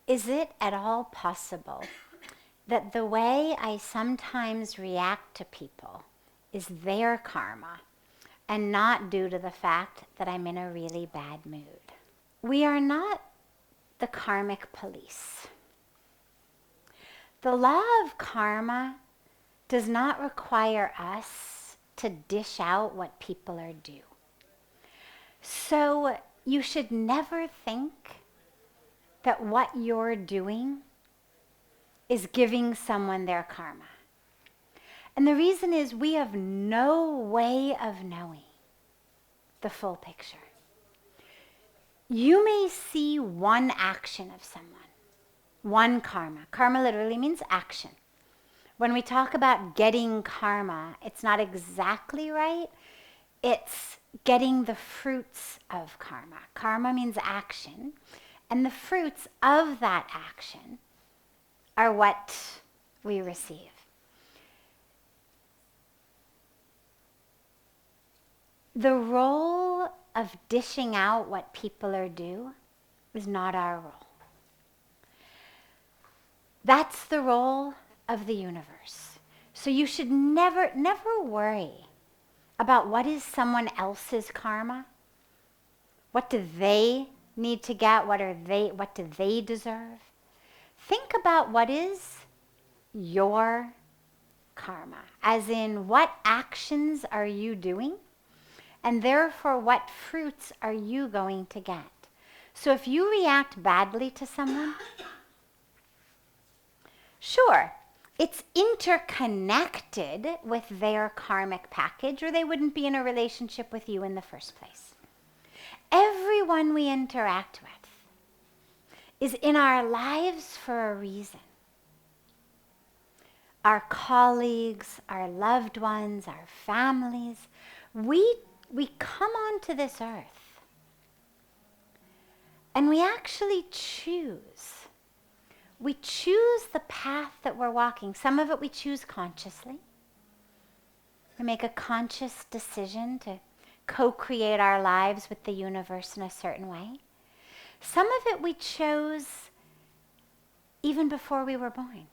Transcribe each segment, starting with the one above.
Is it at all possible that the way I sometimes react to people is their karma and not due to the fact that I'm in a really bad mood? We are not the karmic police. The law of karma does not require us to dish out what people are due. So you should never think that what you're doing is giving someone their karma. And the reason is we have no way of knowing the full picture. You may see one action of someone, one karma. Karma literally means action. When we talk about getting karma, it's not exactly right. It's getting the fruits of karma. Karma means action. And the fruits of that action are what we receive. The role of dishing out what people are due is not our role. That's the role of the universe. So you should never worry about what is someone else's karma. What do they need to get? What do they deserve? Think about what is your karma, as in what actions are you doing, and therefore what fruits are you going to get. So if you react badly to someone, sure, it's interconnected with their karmic package, or they wouldn't be in a relationship with you in the first place. Everyone we interact with is in our lives for a reason. Our colleagues, our loved ones, our families, we come onto this earth and we actually choose. We choose the path that we're walking. Some of it we choose consciously. We make a conscious decision to co-create our lives with the universe in a certain way. Some of it we chose even before we were born.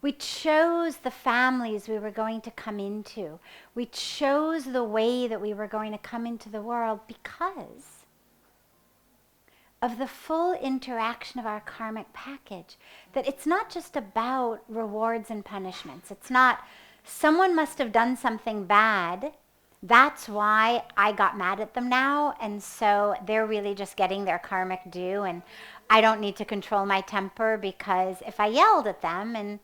We chose the families we were going to come into. We chose the way that we were going to come into the world because of the full interaction of our karmic package. That it's not just about rewards and punishments. It's not, someone must have done something bad, that's why I got mad at them now, and so they're really just getting their karmic due, and I don't need to control my temper because if I yelled at them, and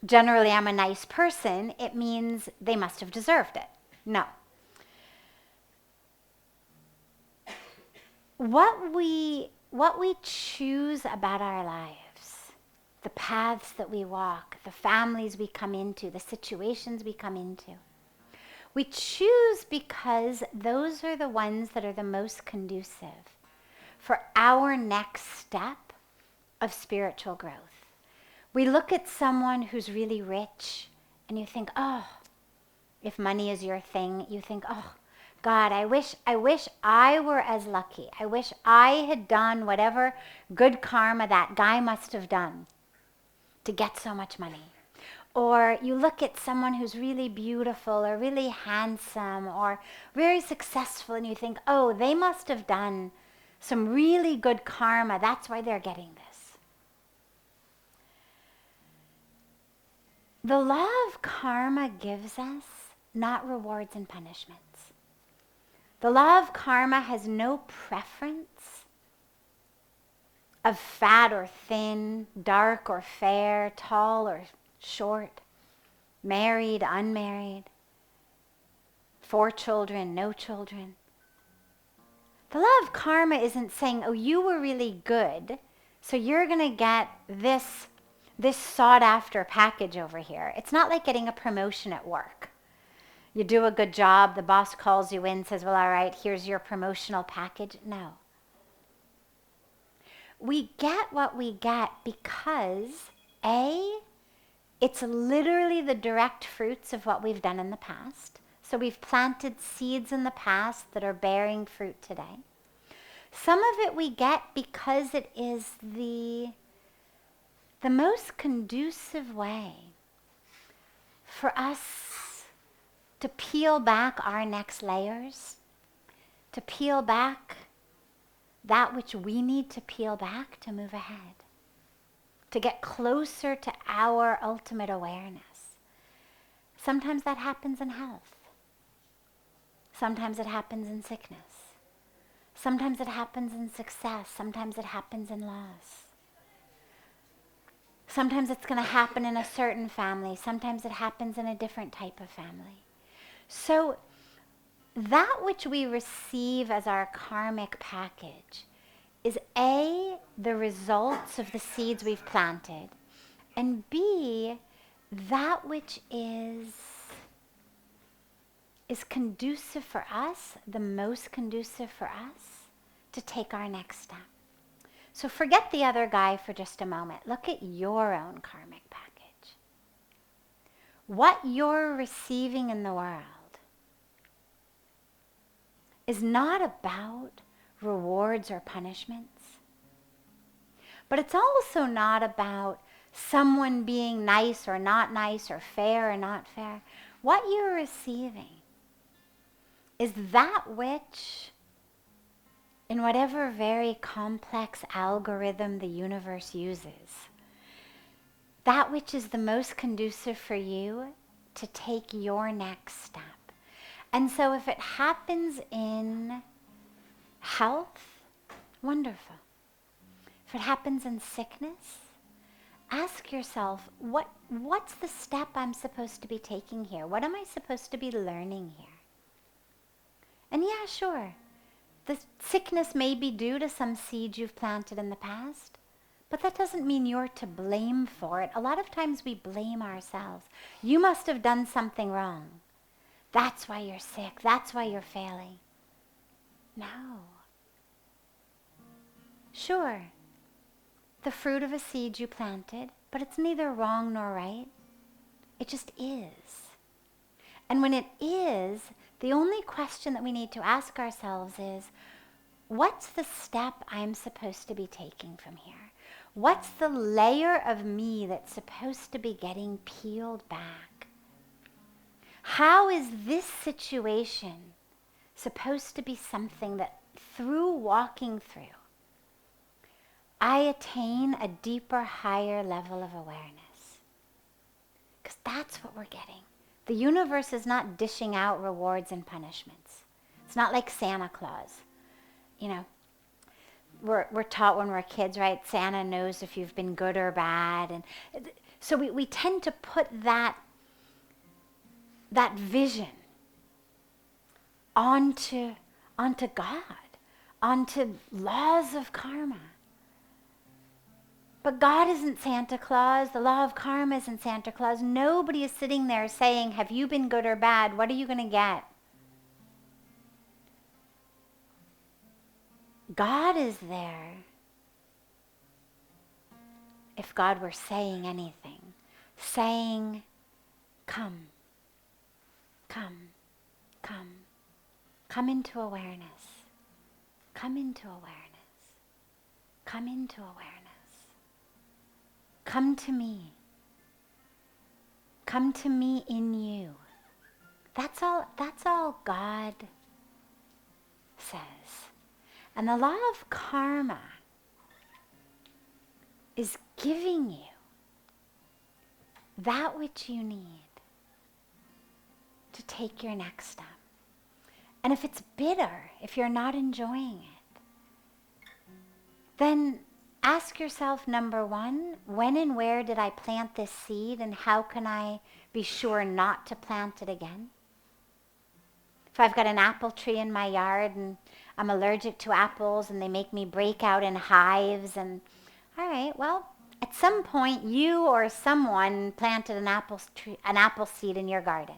generally I'm a nice person, it means they must have deserved it. No. What we choose about our lives, the paths that we walk, the families we come into, the situations we come into, we choose because those are the ones that are the most conducive for our next step of spiritual growth. We look at someone who's really rich and you think, oh, if money is your thing, you think, oh, God, I wish I were as lucky. I wish I had done whatever good karma that guy must have done to get so much money. Or you look at someone who's really beautiful or really handsome or very successful and you think, oh, they must have done some really good karma. That's why they're getting this. The law of karma gives us not rewards and punishments. The law of karma has no preference of fat or thin, dark or fair, tall or short, married, unmarried, 4 children, no children. The law of karma isn't saying, oh, you were really good, so you're going to get this sought-after package over here. It's not like getting a promotion at work. You do a good job, the boss calls you in, says, well, all right, here's your promotional package. No. We get what we get because, A, it's literally the direct fruits of what we've done in the past. So we've planted seeds in the past that are bearing fruit today. Some of it we get because it is the most conducive way for us to peel back our next layers, to peel back that which we need to peel back to move ahead, to get closer to our ultimate awareness. Sometimes that happens in health. Sometimes it happens in sickness. Sometimes it happens in success. Sometimes it happens in loss. Sometimes it's going to happen in a certain family. Sometimes it happens in a different type of family. So that which we receive as our karmic package is A, the results of the seeds we've planted, and B, that which is conducive for us, the most conducive for us to take our next step. So forget the other guy for just a moment. Look at your own karmic package. What you're receiving in the world is not about rewards or punishments. But it's also not about someone being nice or not nice or fair or not fair. What you're receiving is that which, in whatever very complex algorithm the universe uses, that which is the most conducive for you to take your next step. And so if it happens in health, wonderful. If it happens in sickness, ask yourself, what's the step I'm supposed to be taking here? What am I supposed to be learning here? And yeah, sure, the sickness may be due to some seed you've planted in the past, but that doesn't mean you're to blame for it. A lot of times we blame ourselves. You must have done something wrong. That's why you're sick. That's why you're failing. No. Sure, the fruit of a seed you planted, but it's neither wrong nor right. It just is. And when it is, the only question that we need to ask ourselves is, what's the step I'm supposed to be taking from here? What's the layer of me that's supposed to be getting peeled back? How is this situation supposed to be something that through walking through, I attain a deeper, higher level of awareness? Because that's what we're getting. The universe is not dishing out rewards and punishments. It's not like Santa Claus. You know, we're taught when we're kids, right? Santa knows if you've been good or bad. And so we tend to put that vision onto God, onto laws of karma. But God isn't Santa Claus. The law of karma isn't Santa Claus. Nobody is sitting there saying, have you been good or bad? What are you going to get? God is there. If God were saying anything, saying, come, come, come, come into awareness, come into awareness, come into awareness. Come to me. Come to me in you. That's all God says. And the law of karma is giving you that which you need to take your next step. And if it's bitter, if you're not enjoying it, then ask yourself, number one, when and where did I plant this seed, and how can I be sure not to plant it again? If I've got an apple tree in my yard and I'm allergic to apples and they make me break out in hives, and all right, well, at some point you or someone planted an apple seed in your garden.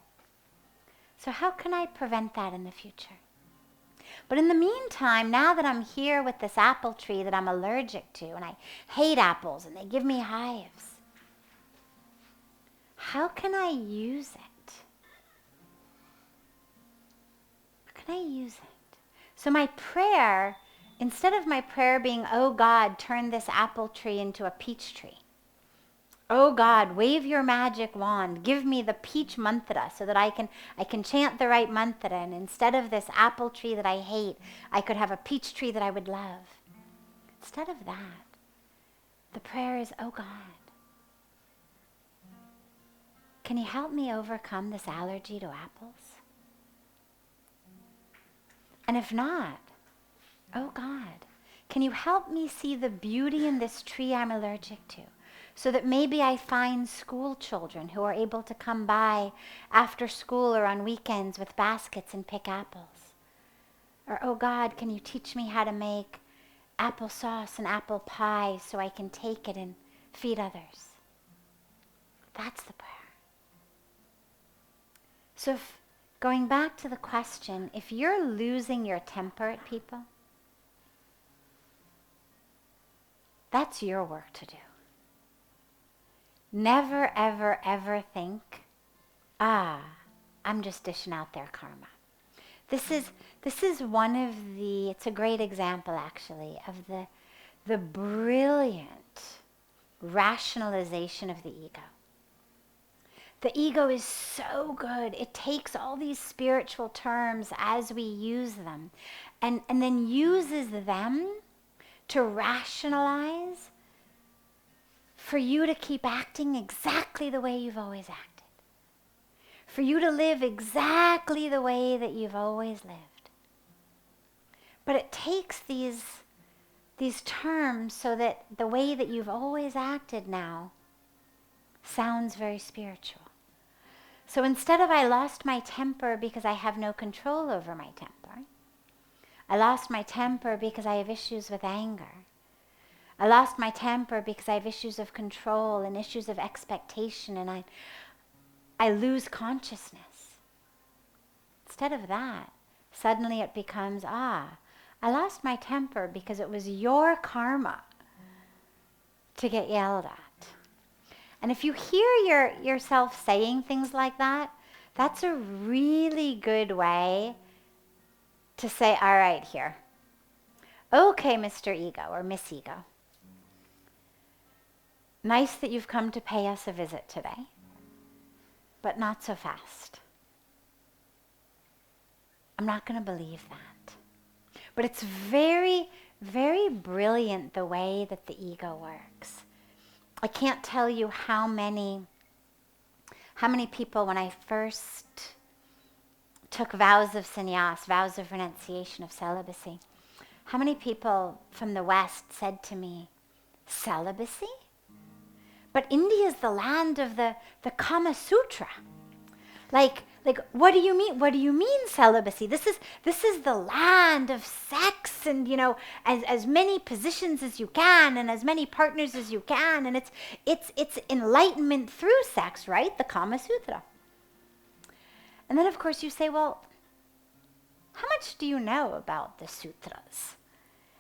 So how can I prevent that in the future? But in the meantime, now that I'm here with this apple tree that I'm allergic to, and I hate apples and they give me hives, how can I use it can I use it? So my prayer, instead of my prayer being, oh God, turn this apple tree into a peach tree. Oh God, wave your magic wand. Give me the peach mantra so that I can chant the right mantra. And instead of this apple tree that I hate, I could have a peach tree that I would love. Instead of that, the prayer is, oh God, can you help me overcome this allergy to apples? And if not, oh God, can you help me see the beauty in this tree I'm allergic to? So that maybe I find school children who are able to come by after school or on weekends with baskets and pick apples. Or, oh God, can you teach me how to make applesauce and apple pie so I can take it and feed others? That's the prayer. So going back to the question, if you're losing your temper at people, that's your work to do. Never, ever, ever think, I'm just dishing out their karma. This is one of it's a great example actually of the brilliant rationalization of the ego. The ego is so good. It takes all these spiritual terms as we use them and then uses them to rationalize for you to keep acting exactly the way you've always acted. For you to live exactly the way that you've always lived. But it takes these terms so that the way that you've always acted now sounds very spiritual. So instead of I lost my temper because I have no control over my temper, I lost my temper because I have issues with anger. I lost my temper because I have issues of control and issues of expectation, and I lose consciousness. Instead of that, suddenly it becomes, I lost my temper because it was your karma to get yelled at. And if you hear yourself saying things like that, that's a really good way to say, all right, here. Okay, Mr. Ego or Miss Ego. Nice that you've come to pay us a visit today, but not so fast. I'm not going to believe that. But it's very, very brilliant the way that the ego works. I can't tell you how many people when I first took vows of sannyas, vows of renunciation, of celibacy, how many people from the West said to me, celibacy? But India is the land of the Kama Sutra. Like, what do you mean? What do you mean celibacy? This is the land of sex and, as many positions as you can and as many partners as you can. And it's enlightenment through sex, right? The Kama Sutra. And then, of course, you say, well, how much do you know about the sutras?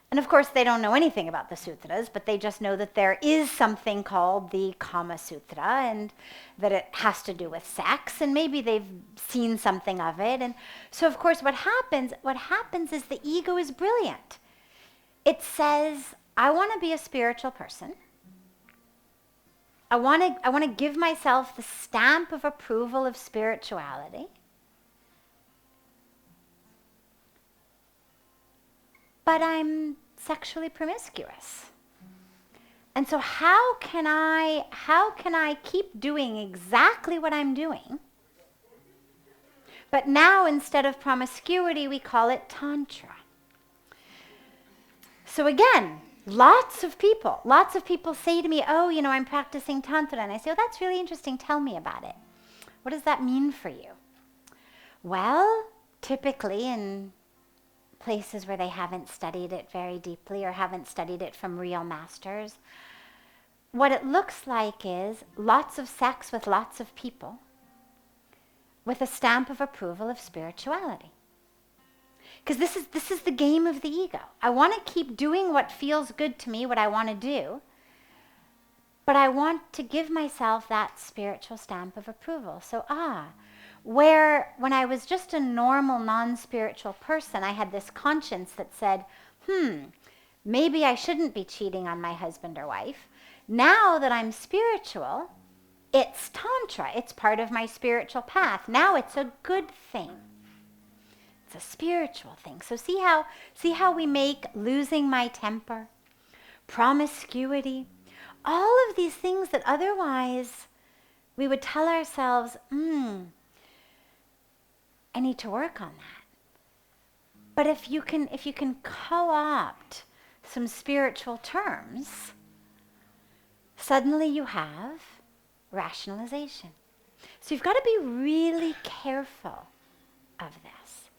And of course, they don't know anything about the sutras, but they just know that there is something called the Kama Sutra and that it has to do with sex, and maybe they've seen something of it. And so, of course, what happens is the ego is brilliant. It says, I want to be a spiritual person. I want to give myself the stamp of approval of spirituality. But I'm sexually promiscuous. And so how can I keep doing exactly what I'm doing? But now instead of promiscuity, we call it tantra. So again, lots of people say to me, oh, I'm practicing tantra. And I say, oh, that's really interesting. Tell me about it. What does that mean for you? Well, typically in places where they haven't studied it very deeply or haven't studied it from real masters, what it looks like is lots of sex with lots of people with a stamp of approval of spirituality. Because this is the game of the ego. I want to keep doing what feels good to me, what I want to do, but I want to give myself that spiritual stamp of approval. So, Where when I was just a normal, non-spiritual person, I had this conscience that said, maybe I shouldn't be cheating on my husband or wife. Now that I'm spiritual, it's Tantra. It's part of my spiritual path. Now it's a good thing. It's a spiritual thing. So see how we make losing my temper, promiscuity, all of these things that otherwise we would tell ourselves, I need to work on that. But if you can co-opt some spiritual terms, suddenly you have rationalization. So you've got to be really careful of this.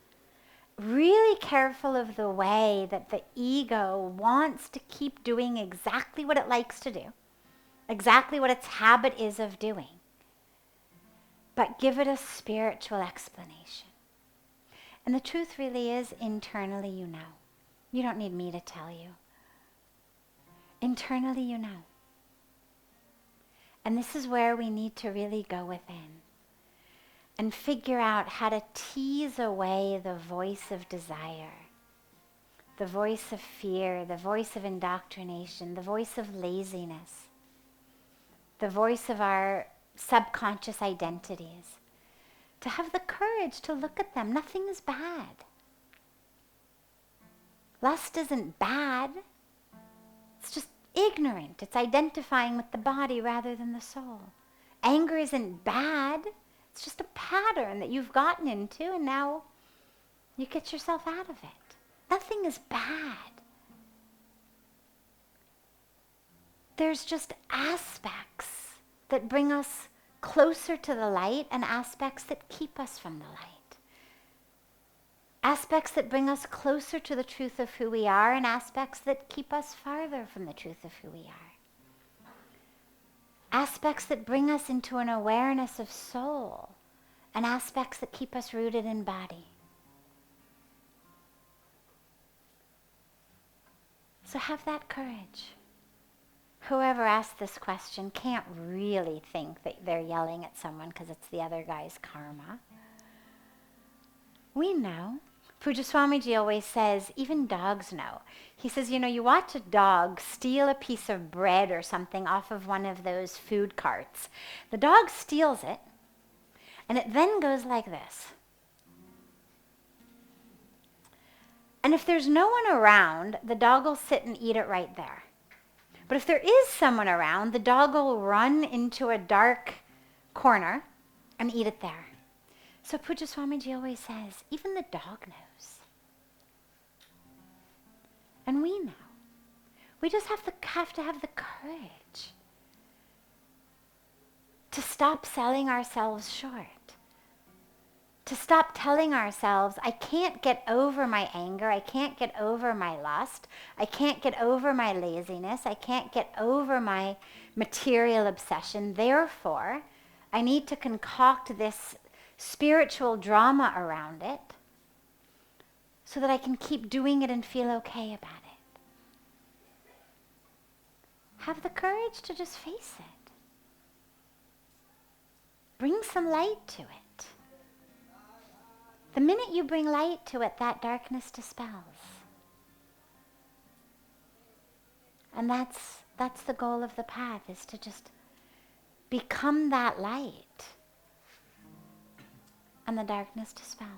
Really careful of the way that the ego wants to keep doing exactly what it likes to do, exactly what its habit is of doing. But give it a spiritual explanation. And the truth really is, internally you know. You don't need me to tell you. Internally you know. And this is where we need to really go within and figure out how to tease away the voice of desire, the voice of fear, the voice of indoctrination, the voice of laziness, the voice of our subconscious identities, to have the courage to look at them. Nothing is bad. Lust isn't bad. It's just ignorant. It's identifying with the body rather than the soul. Anger isn't bad. It's just a pattern that you've gotten into, and now you get yourself out of it. Nothing is bad. There's just aspects that bring us closer to the light and aspects that keep us from the light. Aspects that bring us closer to the truth of who we are and aspects that keep us farther from the truth of who we are. Aspects that bring us into an awareness of soul and aspects that keep us rooted in body. So have that courage. Whoever asked this question can't really think that they're yelling at someone because it's the other guy's karma. We know. Puja Swamiji always says, even dogs know. He says, you watch a dog steal a piece of bread or something off of one of those food carts. The dog steals it, and it then goes like this. And if there's no one around, the dog will sit and eat it right there. But if there is someone around, the dog will run into a dark corner and eat it there. So Puja Swamiji always says, even the dog knows. And we know. We just have to have the courage to stop selling ourselves short. To stop telling ourselves, I can't get over my anger, I can't get over my lust, I can't get over my laziness, I can't get over my material obsession, therefore, I need to concoct this spiritual drama around it so that I can keep doing it and feel okay about it. Have the courage to just face it. Bring some light to it. The minute you bring light to it, that darkness dispels. And that's the goal of the path, is to just become that light. And the darkness dispels.